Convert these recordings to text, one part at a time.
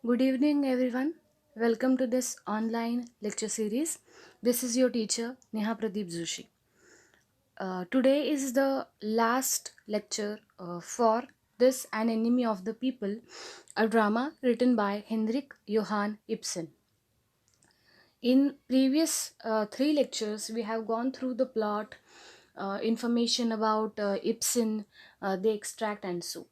Good evening, everyone. Welcome to this online lecture series. This is your teacher, Neha Pradeep Joshi. Today is the last lecture for this An Enemy of the People, a drama written by Henrik Johann Ibsen. In previous three lectures, we have gone through the plot, information about Ibsen, the extract, and so.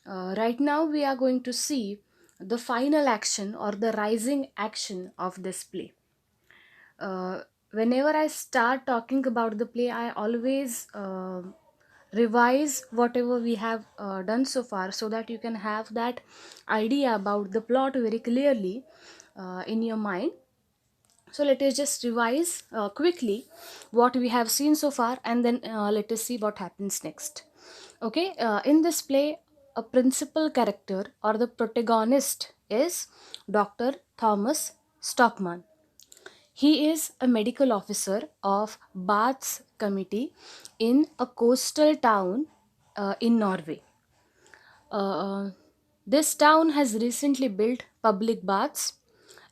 Right now, we are going to see the final action or the rising action of this play. Uh, Whenever I start talking about the play, I always revise whatever we have done so far so that you can have that idea about the plot very clearly in your mind. So let us just revise quickly what we have seen so far, and then let us see what happens next. Okay, in this play, a principal character or the protagonist is Dr. Thomas Stockman. He is a medical officer of Baths Committee in a coastal town in Norway. Uh, this town has recently built public baths,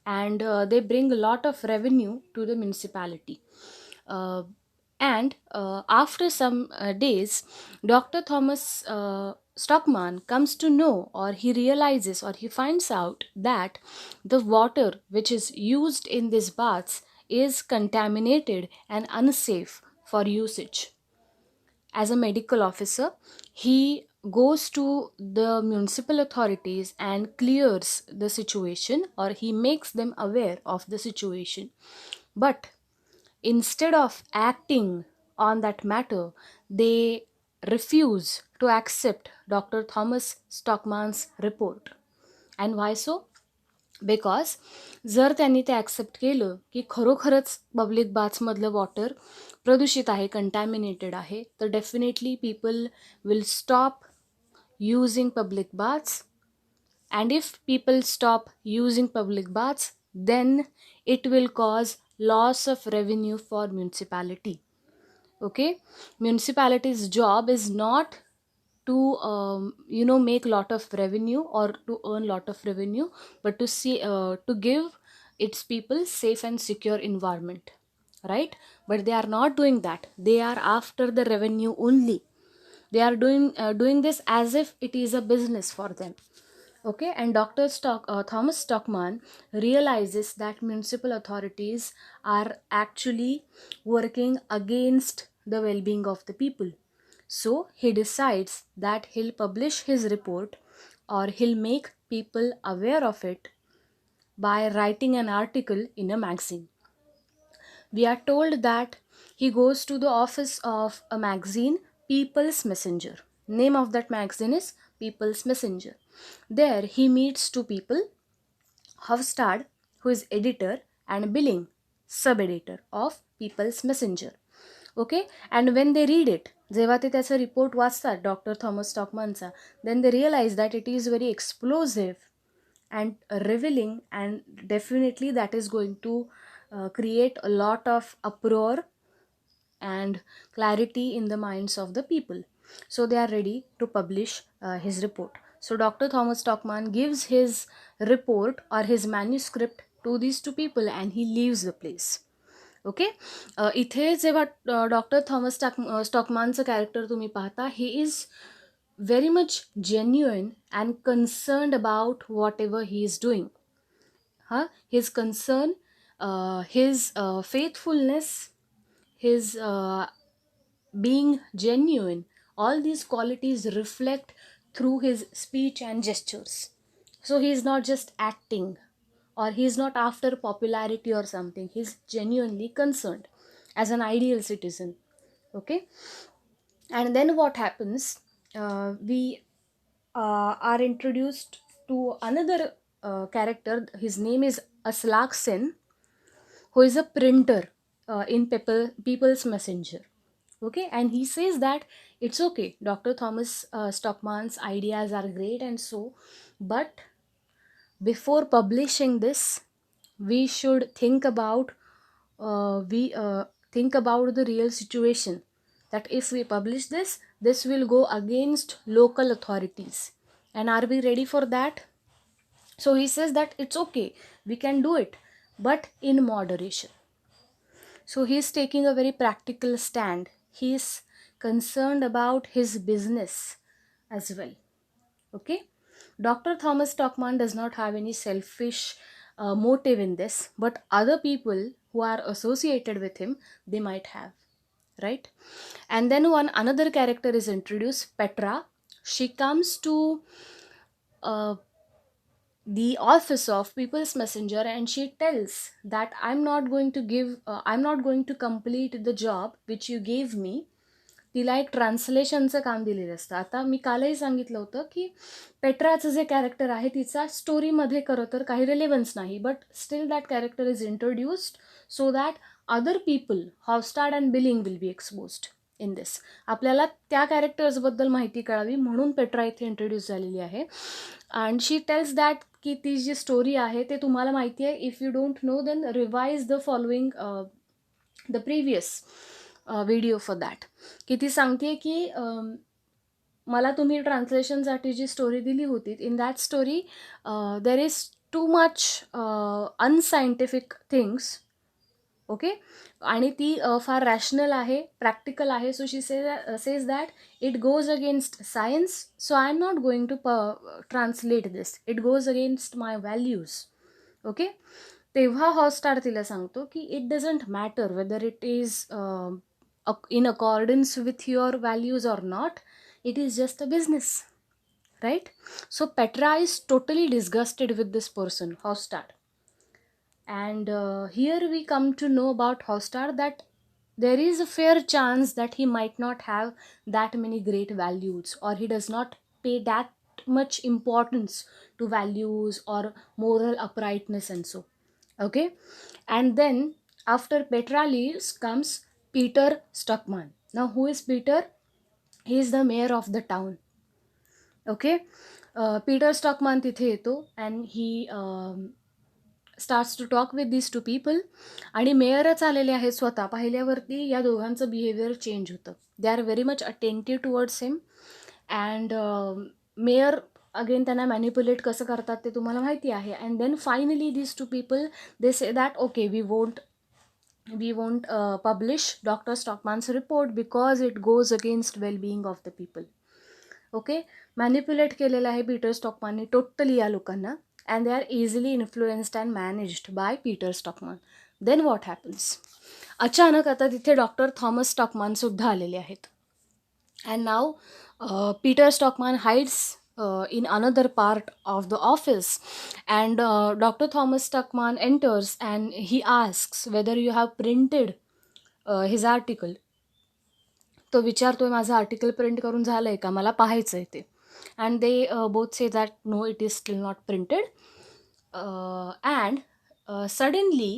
and they bring a lot of revenue to the municipality. And after some days, Dr. Thomas Stockman comes to know, or he realizes, or he finds out that the water which is used in these baths is contaminated and unsafe for usage. As a medical officer, he goes to the municipal authorities and clears the situation, or he makes them aware of the situation. But instead of acting on that matter, they refuse to accept Dr. Thomas Stockman's report. And why so? Because जर त्यांनी ते accept केलं की खरोखरच public बाथ्समधलं water प्रदूषित आहे, contaminated आहे, तर definitely people will stop using public baths. And if people stop using public baths, then it will cause loss of revenue for municipality. Okay, municipality's job is not to make lot of revenue or to earn lot of revenue, but to see to give its people safe and secure environment, right? But they are not doing that. They are after the revenue only. They are doing this as if it is a business for them. Okay, and Thomas Stockman realizes that municipal authorities are actually working against the well-being of the people. So he decides that he'll publish his report, or he'll make people aware of it by writing an article in a magazine. We are told that he goes to the office of a magazine, People's Messenger. Name of that magazine is People's Messenger. There he meets two people, Hofstad, who is editor, and Billing, sub-editor of People's Messenger. Okay, and when they read it, जेव्हा ते त्याचा report वाचतात doctor Thomas स्टॉकमनचा, then they realise that it is very explosive and revealing, and definitely that is going to create a lot of uproar and clarity in the minds of the people. So they are ready to publish his report. So Dr. Thomas Stockman gives his report or his manuscript to these two people, and he leaves the place. Okay, इथे जेव्हा doctor Thomas स्टॉकमॅनचं character तुम्ही पाहता, he is very much genuine and concerned about what ever he is doing. his concern, his faithfulness, his being genuine, all these qualities reflect through his speech and gestures. So he is not just acting, or he is not after popularity or something. He is genuinely concerned as an ideal citizen. Okay, and then what happens? We are introduced to another character. His name is Aslak Sen, who is a printer in People's Messenger. Okay, and he says that it's okay, Dr. Thomas Stockman's ideas are great and so, but before publishing this, we should think about we think about the real situation, that if we publish this, this will go against local authorities, and are we ready for that? So he says that it's okay, we can do it, but in moderation. So he's taking a very practical stand. He's concerned about his business as well. Okay. Dr. Thomas Stockman does not have any selfish motive in this, but other people who are associated with him, they might have, right? And then one another character is introduced, Petra. She comes to uh, the office of People's Messenger, and she tells that I'm not going to complete the job which you gave me. तिला एक ट्रान्सलेशनचं काम दिलेलं असतं. आता मी कालही सांगितलं होतं की पेट्राचं जे कॅरेक्टर आहे तिचा स्टोरीमध्ये खरं तर काही रिलेव्हन्स नाही, but still that character is introduced so that other people Hotstar and billing will be exposed in this. आपल्याला त्या कॅरेक्टर्सबद्दल माहिती कळावी म्हणून पेट्रा इथे इंट्रोड्यूस झालेली आहे. अँड शी टेल्स दॅट की ती जी स्टोरी आहे ते तुम्हाला माहिती आहे, if you don't know then revise the following the previous video for that. की ती सांगते की मला तुम्ही ट्रान्सलेशनसाठी जी स्टोरी दिली होती, in that story there is too much unscientific things. Okay. आणि ती फार रॅशनल आहे, प्रॅक्टिकल आहे. So she says that it goes against science, so I am not going to translate this, it goes against my values. Okay. तेव्हा Hotstar तिला सांगतो की it doesn't matter whether it is in accordance with your values or not, it is just a business, right? So Petra is totally disgusted with this person, Hofstad. And here we come to know about Hofstad that there is a fair chance that he might not have that many great values, or he does not pay that much importance to values or moral uprightness and so. Okay. And then after Petra leaves comes Peter Stockman. Now who is Peter? He is the mayor of the town. Okay. Peter Stockman तिथे येतो and he starts to talk with these two people. आणि मेयरच आलेले आहेत स्वतः. पाहिल्यावरती या दोघांचं behaviour change होतं. They are very much attentive towards him. And mayor again त्यांना मॅनिप्युलेट कसं करतात ते तुम्हाला माहिती आहे. And then finally these two people they say that okay we won't publish Dr. Stockman's report because it goes against well-being of the people. Okay. Manipulate केलेलं आहे Peter स्टॉकमॅनने टोटली या लोकांना, and they are easily influenced and managed by Peter Stockman. Then what happens? अचानक आता तिथे doctor Thomas स्टॉकमॅनसुद्धा आलेले आहेत. And now Peter Stockman hides in another part of the office, and Dr. Thomas Stockman enters and he asks whether you have printed his article. तो विचारतोय माझं article print करून झालं आहे का, मला पाहायचं आहे ते. And they both say that no it is still not printed. And suddenly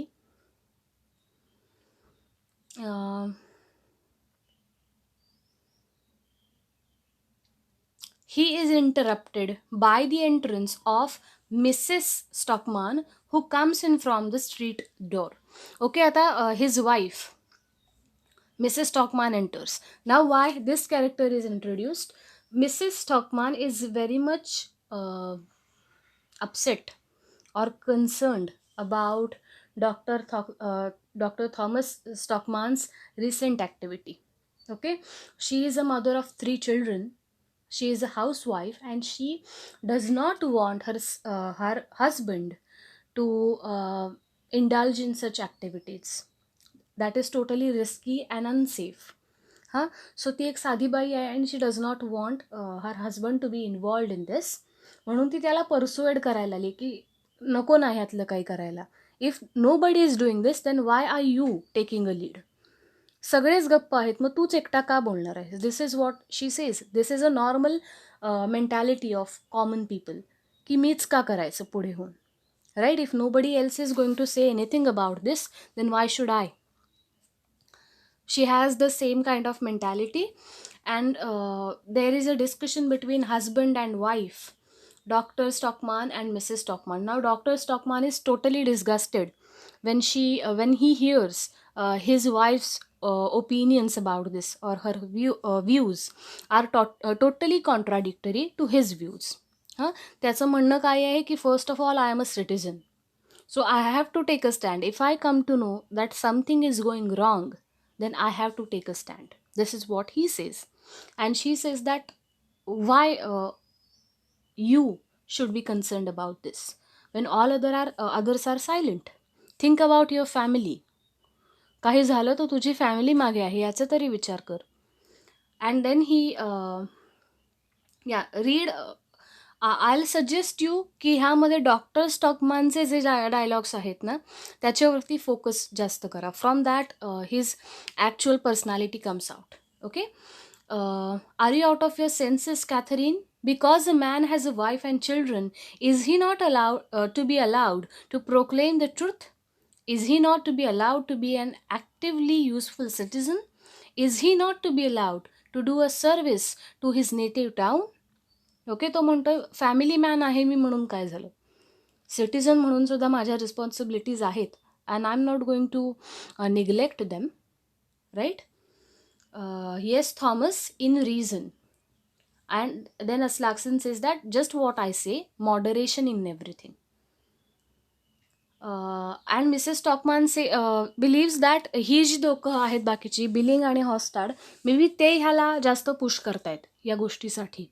he is interrupted by the entrance of Mrs. Stockman, who comes in from the street door. Okay, आता his wife Mrs. Stockman enters. Now why this character is introduced? Mrs. Stockman is very much upset or concerned about Dr. Thomas Stockman's recent activity. Okay, she is a mother of 3 children. She is a housewife and she does not want her husband to indulge in such activities. That is totally risky and unsafe. So ती एक साधी by आहे and she does not want her husband to be involved in this. म्हणून ती त्याला persuade करायला आली की नको ना ह्यातलं काही करायला. If nobody is doing this, then why are you taking a lead? सगळेच गप्प आहेत, मग तूच एकटा का बोलणार आहेस? This is what she says. This is a normal mentality of common people की मीच का करायचं पुढे होऊन, right? If nobody else is going to say anything about this, then why should I? She has the same kind of mentality, and there is a discussion between husband and wife, Dr. Stockman and Mrs. Stockman. Now Dr. Stockman is totally disgusted when he hears his wife's opinions about this, or her views are totally contradictory to his views. हां, त्याचं म्हणणं काय आहे की first of all I am a citizen. So I have to take a stand. If I come to know that something is going wrong, then I have to take a stand. This is what he says. And she says that why you should be concerned about this when all others are silent. Think about your family. काही झालं तर तुझी family मागे आहे याचा तरी विचार कर. And then he read I suggest you की ह्यामध्ये डॉक्टर स्टॉकमॅनचे जे डायलॉग्स आहेत ना त्याच्यावरती फोकस जास्त करा. From that his actual personality comes out. Okay, are you out of your senses Catherine? Because a man has a wife and children, is he not allowed to proclaim the truth? Is he not to be allowed to be an actively useful citizen? Is he not to be allowed to do a service to his native town? Okay, तो म्हणतोय family man आहे मी म्हणून काय झालं, citizen म्हणून सुद्धा माझ्या responsibilities आहेत and I am not going to neglect them, right? Yes Thomas, in reason. And then Aslaksen says that just what I say, moderation in everything. And Mrs Stockman believes that ही जी लोकं आहेत बाकीची, billing आणि हॉस्टाड, may be ते ह्याला जास्त push करतायत या गोष्टीसाठी.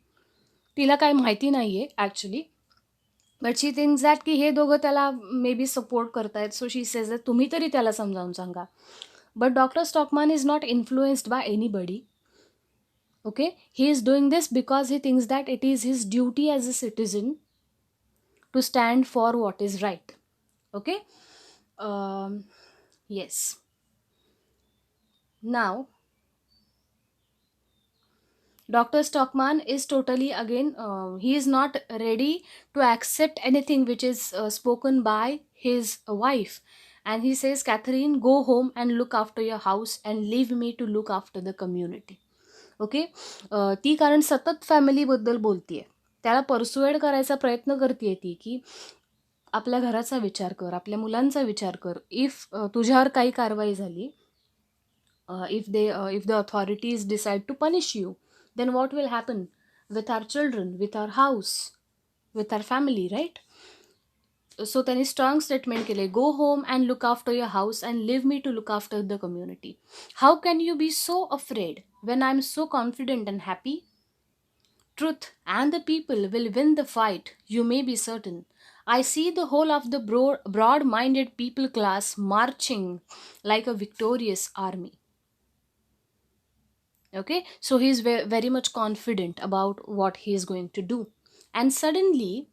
तिला काही माहिती नाही आहे actually, but she thinks that की हे दोघं त्याला मे बी सपोर्ट करतायत. सो शी सेज दॅट तुम्ही तरी त्याला समजावून सांगा. But doctor Stockman is not influenced by anybody. Okay, he is doing this because he thinks that it is his duty as a citizen to stand for what is right. Okay, yes. Now Dr. Stockman is totally again, he is not ready to accept anything which is spoken by his wife. And he says, Catherine, go home and look after your house and leave me to look after the community. Okay? ती कारण सतत फॅमिलीबद्दल बोलतीये, त्याला persuade करायचा प्रयत्न करते ती की आपल्या घराचा विचार कर, आपल्या मुलांचा विचार कर. इफ तुझ्यावर काही कारवाई झाली, if the authorities decide to punish you, then what will happen with our children, with our house, with our family, right? So त्यांनी स्ट्रॉंग स्टेटमेंट केले, go home and look after your house and leave me to look after the community. How can you be so afraid when I am so confident and happy? Truth and the people will win the fight, you may be certain. I see the whole of the broad-minded people class marching like a victorious army. Okay, so he is very much confident about what he is going to do. And suddenly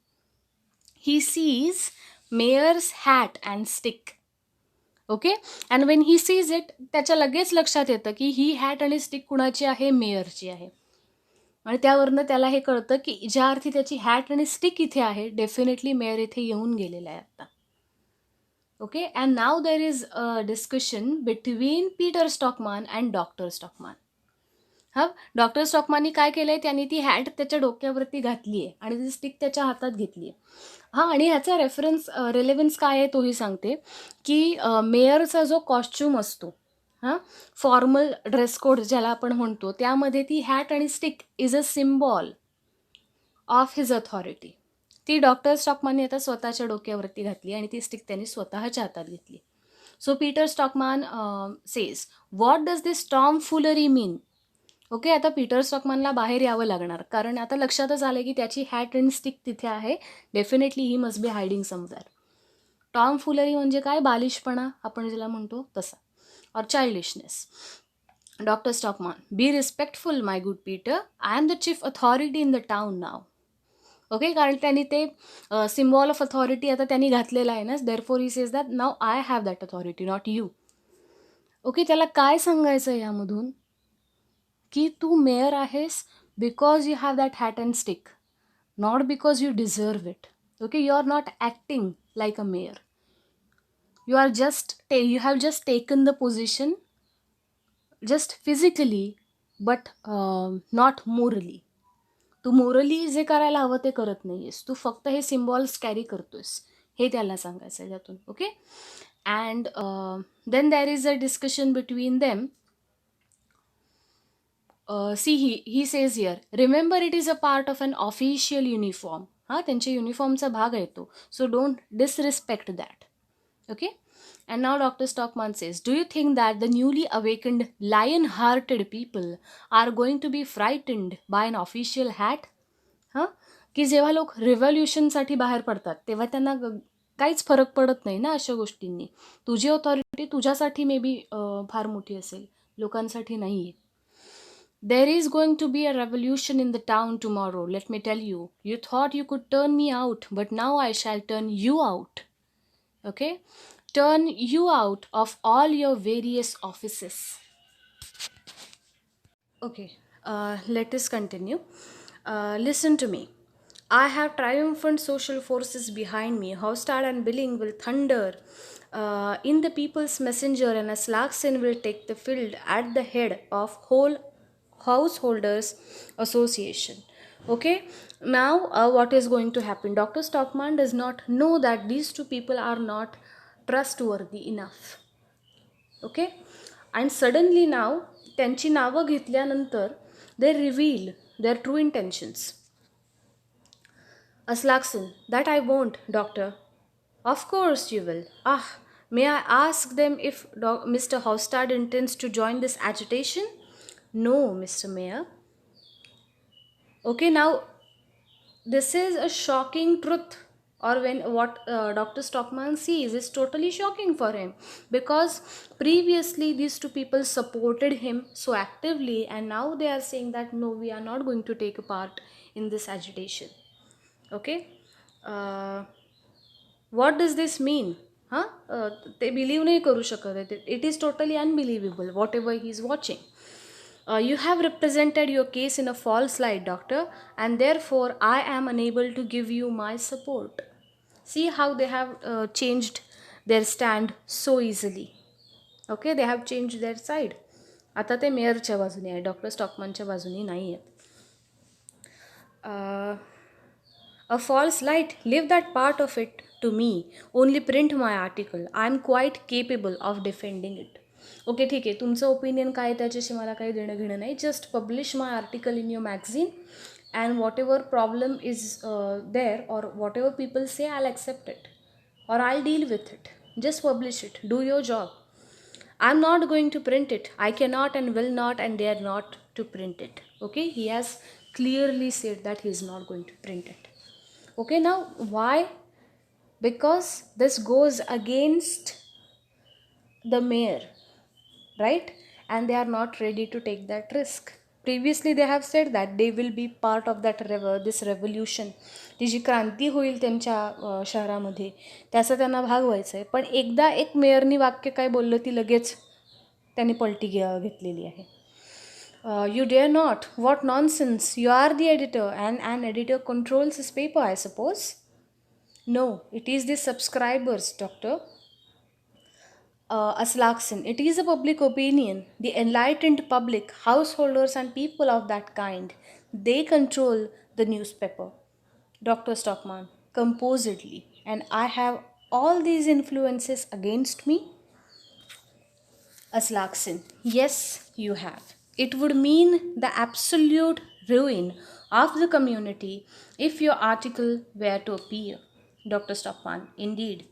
he sees mayor's hat and stick. Okay, and when he sees it, त्याच्या लगेच लक्षात येतं की ही hat आणि stick कुणाची आहे, मेयरची आहे. आणि त्यावरनं त्याला हे कळतं की ज्या अर्थी त्याची हॅट आणि स्टिक इथे आहे, डेफिनेटली मेयर इथे येऊन गेलेला आहे आता. Okay, and now there is a discussion between Peter Stockman and doctor Stockman. हा, डॉक्टर स्टॉकमॅननी काय केलंय, त्यांनी ती हॅट त्याच्या डोक्यावरती घातली आहे आणि ती स्टिक त्याच्या हातात घेतली आहे. हां, आणि ह्याचा रेलेव्हन्स काय आहे तोही सांगते की मेयरचा जो कॉस्च्यूम असतो, हां, फॉर्मल ड्रेस कोड ज्याला आपण म्हणतो, त्यामध्ये ती हॅट आणि stick is a symbol of his authority. ती डॉक्टर स्टॉकमॅनने आता स्वतःच्या डोक्यावरती घातली आणि ती स्टिक त्यांनी स्वतःच्या हातात घेतली. So Peter Stockman says, what does this tomfoolery mean? Okay, आता पीटर स्टॉकमॅनला बाहेर यावं लागणार, कारण आता लक्षातच आलं की त्याची हॅट अँड स्टिक तिथे आहे. Definitely he must be hiding somewhere. Tomfoolery म्हणजे काय, बालिशपणा आपण ज्याला म्हणतो तसा, और childishness. Doctor Stockman, be respectful my good Peter, I am the chief authority in the town now. Okay, कारण त्यांनी ते सिम्बॉल ऑफ अथॉरिटी आता त्यांनी घातलेला आहे ना, therefore he says that now I have that authority, not you. Okay, त्याला काय सांगायचं आहे यामधून, की तू मेयर आहेस because you have that hat and stick, not because you deserve it. Okay, you are not acting like a mayor. You have just taken the position just physically, but not morally. तू मोरली जे करायला हवं ते करत नाहीयेस, तू फक्त हे symbols carry करतोयस, हे त्याला सांगायचं आहे त्यातून. Okay, and then there is a discussion between them. See, he says here, remember it is a part of an official uniform. हां, त्यांच्या युनिफॉर्मचा भाग आहे तो. So don't disrespect that. Okay? And now Dr. Stockman says, do you think that the newly awakened lion-hearted people are going to be frightened by an official hat? हां, की जेव्हा लोक रिव्हॉल्युशनसाठी बाहेर पडतात तेव्हा त्यांना काहीच फरक पडत नाही ना अशा गोष्टींनी. तुझी ऑथॉरिटी तुझ्यासाठी मे बी फार मोठी असेल, लोकांसाठी नाही आहे. There is going to be a revolution in the town tomorrow, let me tell you. You thought you could turn me out, but now I shall turn you out. Okay? Turn you out of all your various offices. Okay, let us continue. Listen to me. I have triumphant social forces behind me. Hofstad and Billing will thunder in the people's messenger, and Aslaksen will take the field at the head of whole householders association. Okay, now what is going to happen? Dr. Stockman does not know that these two people are not trustworthy enough. Okay, and suddenly now त्यांची नावं घेतल्यानंतर they reveal their true intentions. Aslaksen, that I won't, doctor. Of course you will. May I ask them if Mr. Hofstad intends to join this agitation? No, Mr. Mayor. Okay, now this is a shocking truth, or when what Dr. Stockman sees is totally shocking for him, because previously these two people supported him so actively, and now they are saying that no, we are not going to take a part in this agitation. Okay, what does this mean? ते believe नाही करू शकत. It is totally unbelievable whatever he is watching. You have represented your case in a false light, doctor, and therefore I am unable to give you my support. See how they have changed their stand so easily. Okay, they have changed their side. आता ते मेयरच्या बाजूने आहे, doctor स्टॉकमनच्या बाजूने नाही आहेत. A false light, leave that part of it to me. Only print my article. I am quite capable of defending it. Okay, ठीक आहे, तुमचं ओपिनियन काय त्याच्याशी मला काही देणं घेणं नाही. Just publish my article in your magazine, and whatever problem is there or whatever people say I accept it or I'll deal with it. Just publish it. Do your job. I'm not going to print it. I cannot and will not and dare not to print it. Okay? He has clearly said that he is not going to print it. Okay, now why? Because this goes against the mayor, right? And they are not ready to take that risk. Previously they have said that they will be part of that this revolution. ती जी क्रांती होईल त्यांच्या शहरामध्ये, त्याचा त्यांना भाग व्हायचं आहे. पण एकदा एक मेयरनी वाक्य काय बोललं ती लगेच त्यांनी पलटी घेतलेली आहे. You dare not. What nonsense. You are the editor, and an editor controls his paper, I suppose. No, it is the subscribers, doctor. Aslaksen, it is a public opinion. The enlightened public, householders and people of that kind, they control the newspaper. Dr. Stockman, composedly, and I have all these influences against me. Aslaksen, yes, you have. It would mean the absolute ruin of the community if your article were to appear. Dr. Stockman, indeed.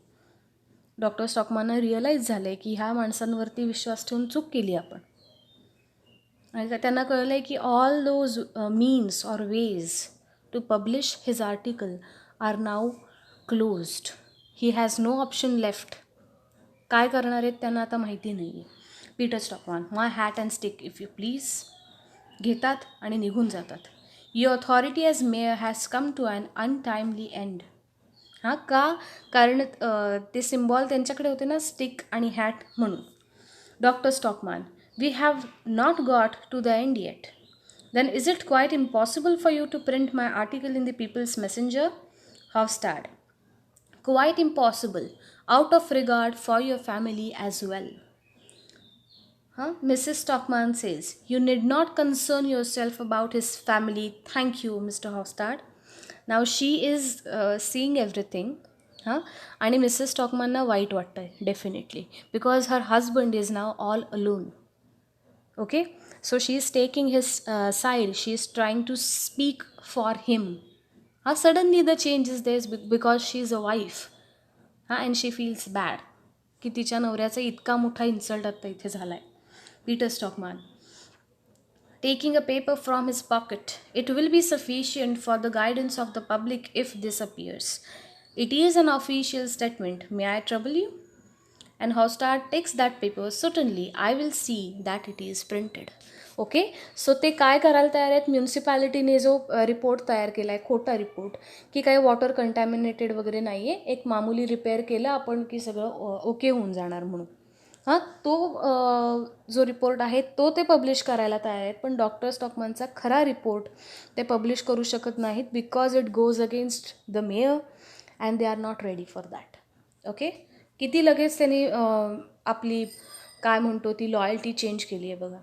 Doctor स्टॉकमॅनला realise झालं आहे की ह्या माणसांवरती विश्वास ठेवून चूक केली आपण. आणि त्यांना कळलं आहे की all those means or ways to publish his article are now closed. He has no option left. काय करणार आहेत त्यांना आता माहिती नाही आहे. Peter Stockman, my hat and stick if you please, घेतात आणि निघून जातात. Your authority as mayor has come to an untimely end. का? कारण ते सिम्बॉल त्यांच्याकडे होते ना, स्टिक आणि हॅट म्हणून. Doctor Stockman, we have not got to the end yet. Then is it quite impossible for you to print my article in the People's Messenger? Hovstad, quite impossible, out of regard for your family as well. Mrs. Stockman says, you need not concern yourself about his family. Thank you, Mr. Hofstad. Now she is seeing everything. आणि Mrs स्टॉकमॅनना वाईट वाटतं आहे definitely, because her husband is now all alone. Okay, so she is taking his side. She is trying to speak for him. Suddenly the change is there because she is a wife. And she feels bad की तिच्या नवऱ्याचा इतका मोठा insult आता इथे झाला आहे. Peter Stockman taking a paper from his pocket. It will be sufficient for the guidance of the public if this appears. It is an official statement. May I trouble you? And Hostad takes that paper. Certainly, I will see that it is printed. Okay. So ते काय करायला तयार आहेत, म्युन्सिपॅलिटीने जो report तयार केला आहे, खोटा रिपोर्ट, की काही वॉटर कंटॅमिनेटेड वगैरे नाही आहे, एक मामूली रिपेअर केलं आपण की सगळं ओके होऊन जाणार म्हणून. तो जो रिपोर्ट आहे तो ते पब्लिश करायला तयार आहेत. पण डॉक्टर स्टॉकमनचा खरा रिपोर्ट ते पब्लिश करू शकत नाहीत because it goes against the mayor and they are not ready for that. Okay. किती लगेच त्यांनी आपली काय म्हणतो ती लॉयल्टी चेंज केली आहे बघा.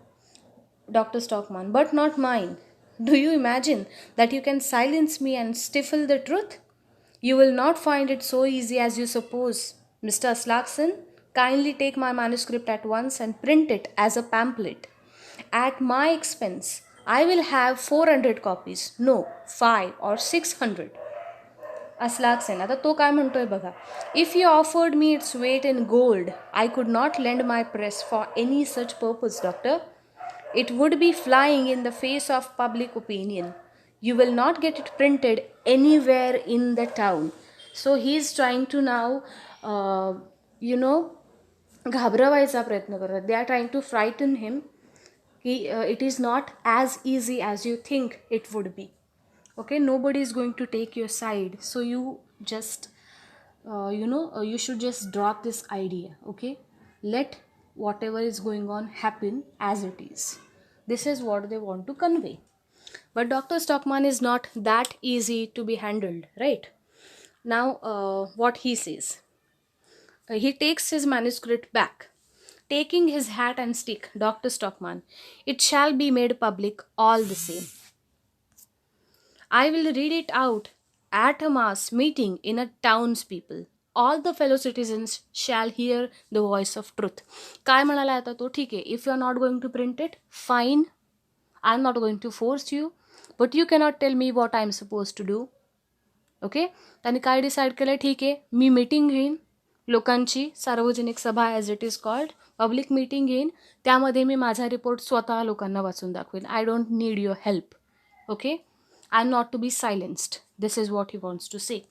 Doctor Stockman, but not mine. Do you imagine that you can silence me and stifle the truth? You will not find it so easy as you suppose. Mr. Aslaksen, kindly take my manuscript at once and print it as a pamphlet. At my expense, I will have 400 copies. No, 5 or 600. Aslaksen, आता तो काय म्हणतोय बघा. If you offered me its weight in gold, I could not lend my press for any such purpose, doctor. It would be flying in the face of public opinion. You will not get it printed anywhere in the town. So he is trying to now, घाबरवायचा प्रयत्न करतात. They are trying to frighten him की it is not as easy as you think it would be. Okay. Nobody is going to take your side. So you just you should just drop this idea. Okay. Let whatever is going on happen as it is. This is what they want to convey. But Dr. Stockman is not that easy to be handled, right? Now, what he says. He takes his manuscript back. Taking his hat and stick, Dr. Stockman, it shall be made public all the same. I will read it out at a mass meeting in a townspeople. All the fellow citizens shall hear the voice of truth. काय म्हणाला आता तो, ठीक आहे, if you are not going to print it, fine. I'm not going to force you, but you cannot tell me what I'm supposed to do. Okay. त्यांनी काय decide केलं, ठीक आहे, मी मीटिंग घेईन, लोकांची सार्वजनिक सभा as it is called, public meeting घेईन, त्यामध्ये मी माझा रिपोर्ट स्वतः लोकांना वाचून दाखवेन. I don't need your help. Okay. I am not to be silenced. This is what he wants to say.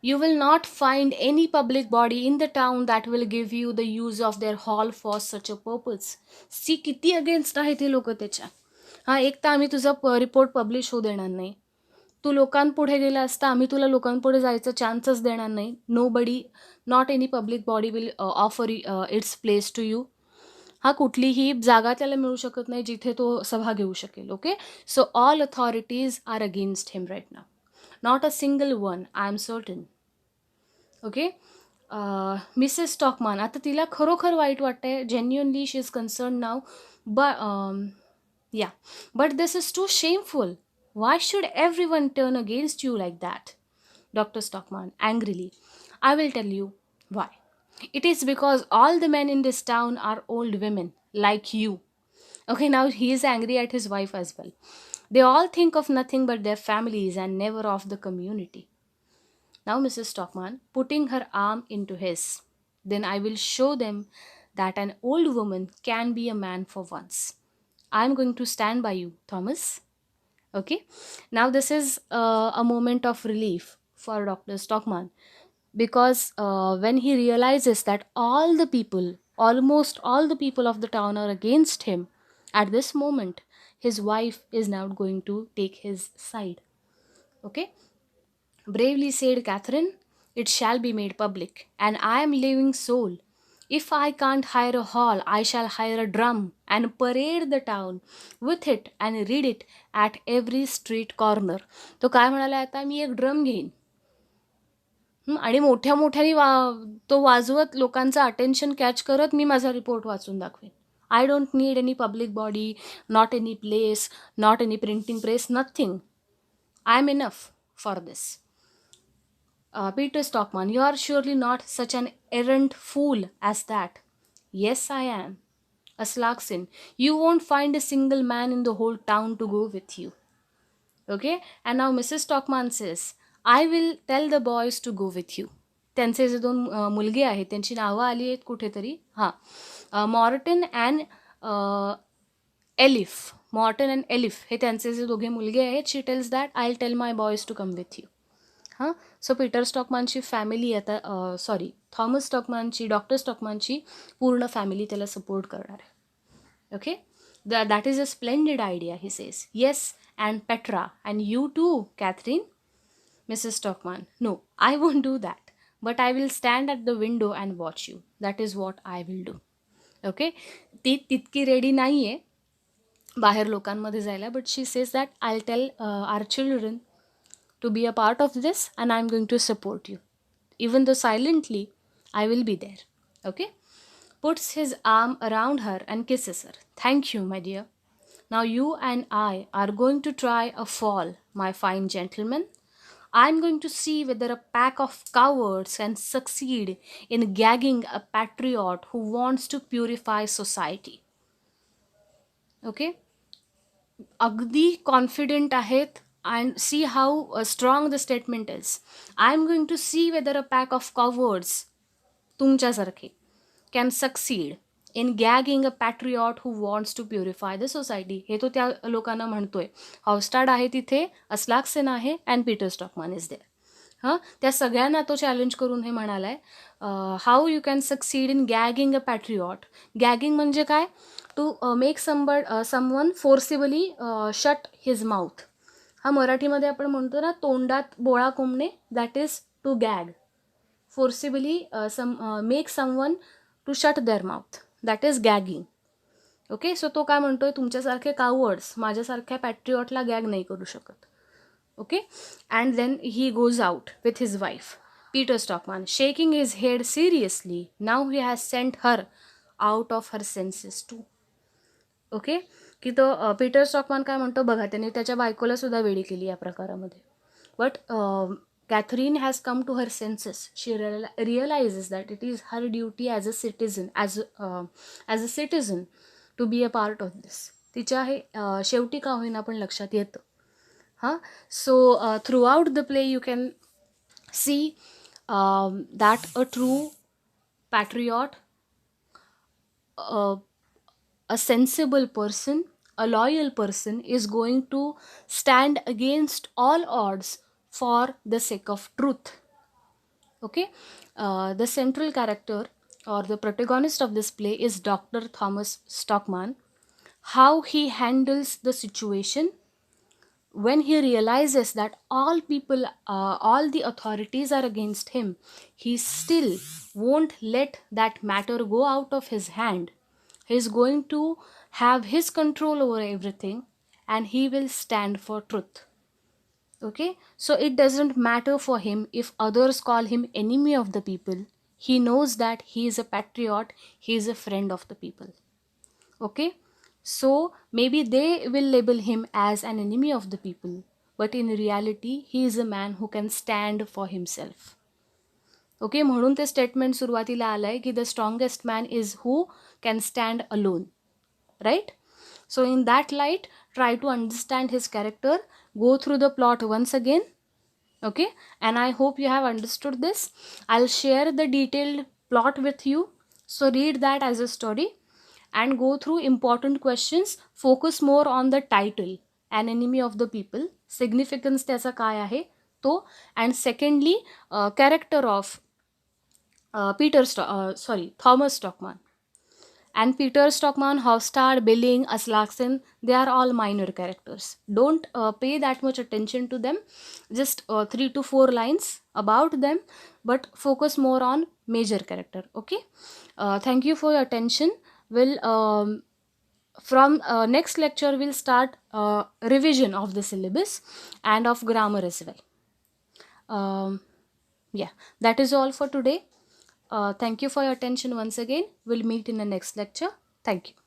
You will not find any public body in the town that will give you the use of their hall for such a purpose. सी किती against आहे ते लोक त्याच्या. एक तर आम्ही तुझा report publish होऊ देणार नाही. तू लोकांपुढे गेला असता आम्ही तुला लोकांपुढे जायचा चान्सच देणार नाही. Nobody, not any public body will offer its place to you. कुठलीही जागा त्याला मिळू शकत नाही जिथे तो सभा घेऊ शकेल. Okay. So all authorities are against him right now. Not a single one, I am certain. Okay. Mrs Stockman, आता तिला खरोखर वाईट वाटतंय. Genuinely she is concern now. But this is too shameful. Why should everyone turn against you like that? Dr. Stockman, angrily. I will tell you why. It is because all the men in this town are old women, like you. Okay, now he is angry at his wife as well. They all think of nothing but their families and never of the community. Now Mrs. Stockman, putting her arm into his. Then I will show them that an old woman can be a man for once. I am going to stand by you, Thomas. Okay. Now this is a moment of relief for Dr. Stockman because when he realizes that almost all the people of the town are against him, at this moment his wife is now going to take his side. Okay. Bravely said Catherine, it shall be made public, and I am living soul. If I can't hire a hall, I shall hire a drum and parade the town with it and read it at every street corner. तो काय म्हणाला आता, मी एक drum घेईन आणि मोठ्या मोठ्याने तो वाजवत लोकांचं अटेन्शन कॅच करत मी माझा रिपोर्ट वाचून दाखवेन. I don't need any public body, not any place, not any printing press, nothing. I am enough for this. Peter Stockman, you are surely not such an errant fool as that. Yes, I am. Aslaksen, you won't find a single man in the whole town to go with you. Okay, and now Mrs. Stockman says, I will tell the boys to go with you. त्यांचे जे दोन मुलगे आहेत त्यांची नावं आली आहेत कुठेतरी, हां, Morten and Eilif. Morten and Eilif हे त्यांचे जे दोघे मुलगे आहेत. She tells that I tell my boys to come with you. हां, सो पीटर स्टॉकमॅनची फॅमिली आता थॉमस स्टॉकमॅनची, डॉक्टर स्टॉकमॅनची पूर्ण फॅमिली त्याला सपोर्ट करणार आहे. Okay, that is a splendid idea, he says. Yes, and Petra, and you too, Catherine. Mrs. Stockman, no, I won't do that. But I will stand at the window and watch you. That is what I will do. Okay, ती तितकी ready नाही आहे बाहेर लोकांमध्ये जायला, but she says that I tell our children to be a part of this, and I'm going to support you. Even though silently, I will be there. Okay? Puts his arm around her and kisses her. Thank you, my dear. Now you and I are going to try a fall, my fine gentleman. I'm going to see whether a pack of cowards can succeed in gagging a patriot who wants to purify society. Okay? अगदी confident आहेत. And see how strong the statement is. I am going to see whether a pack of cowards, तुमच्यासारखे, can succeed in gagging a patriot who wants to purify the society. हे तो त्या लोकांना म्हणतोय. Hovstad आहे तिथे, Aslaksen आहे, and Peter Stockman is there. हां, त्या सगळ्यांना तो चॅलेंज करून हे म्हणालाय, how you can succeed in gagging a patriot. Gagging म्हणजे काय? To make someone forcibly shut his mouth. हा मराठीमध्ये आपण म्हणतो ना, तोंडात बोळा कोंबणे, that is to gag. Forcibly make someone to shut their mouth, that is gagging. Okay, so तो काय म्हणतोय, तुमच्यासारखे कावर्ड्स माझ्यासारख्या पॅट्रियॉटला गॅग नाही करू शकत. Okay, and then he goes out with his wife. Peter Stockman shaking his head seriously. Now he has sent her out of her senses too. Okay, की तो Peter स्टॉकमॅन काय म्हणतो बघा, त्याने त्याच्या बायकोला सुद्धा वेडी केली या प्रकारामध्ये. But Catherine has come to her senses. She realises that it is her duty as a citizen, as a citizen to be a part of this. तिच्या हे शेवटी का होईना पण लक्षात येतं. हां, so throughout the play you can see that a true patriot, a sensible person, a loyal person is going to stand against all odds for the sake of truth. Okay, the central character or the protagonist of this play is Dr. Thomas Stockman. How he handles the situation when he realizes that all people, all the authorities are against him, he still won't let that matter go out of his hand. He is going to have his control over everything, and he will stand for truth. Okay, so it doesn't matter for him if others call him enemy of the people. He knows that he is a patriot, he is a friend of the people. Okay, so maybe they will label him as an enemy of the people, but in reality he is a man who can stand for himself. Okay, म्हणून ते statement सुरुवातीला आलं आहे की the strongest man is who can stand alone, right? So in that light try to understand his character, go through the plot once again. Okay, and I hope you have understood this. I'll share the detailed plot with you, so read that as a story and go through important questions. Focus more on the title, an enemy of the people, significance त्याचा काय आहे तो, and secondly character of Thomas Stockman. And Peter Stockman, Hofstad, Billing, Aslaksen, they are all minor characters. Don't pay that much attention to them. Just 3 to 4 lines about them, but focus more on major character. Okay. Thank you for your attention. From next lecture, we'll start revision of the syllabus and of grammar as well. Yeah, that is all for today. Thank you for your attention once again. We'll meet in the next lecture. Thank you.